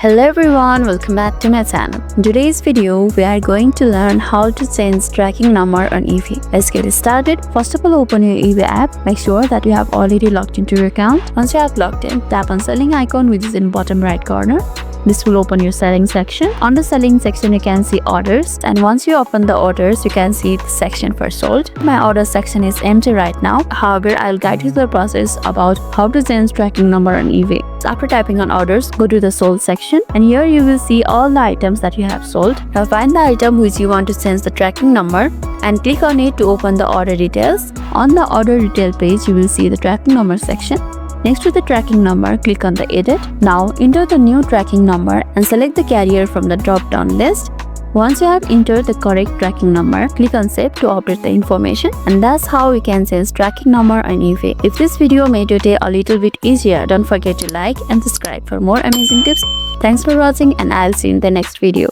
Hello everyone, welcome back to my channel. In today's video, we are going to learn how to change tracking number on eBay. Let's get started. First of all, open your eBay app. Make sure that you have already logged into your account. Once you have logged in, tap on selling icon which is in bottom right corner. This will open your selling section. On the selling section, you can see orders, and once you open the orders, you can see the section for sold. My order section is empty right now. However, I'll guide you through the process about how to change tracking number on eBay. So after typing on orders, go to the sold section, and here you will see all the items that you have sold. Now find the item which you want to change the tracking number and click on it to open the order details. On the order detail page, you will see the tracking number section. Next to the tracking number, click on the edit. Now enter the new tracking number and select the carrier from the drop-down list. Once you have entered the correct tracking number, click on save to update the information, and that's how we can change tracking number on eBay. If this video made your day a little bit easier, don't forget to like and subscribe for more amazing tips. Thanks for watching, and I'll see you in the next video.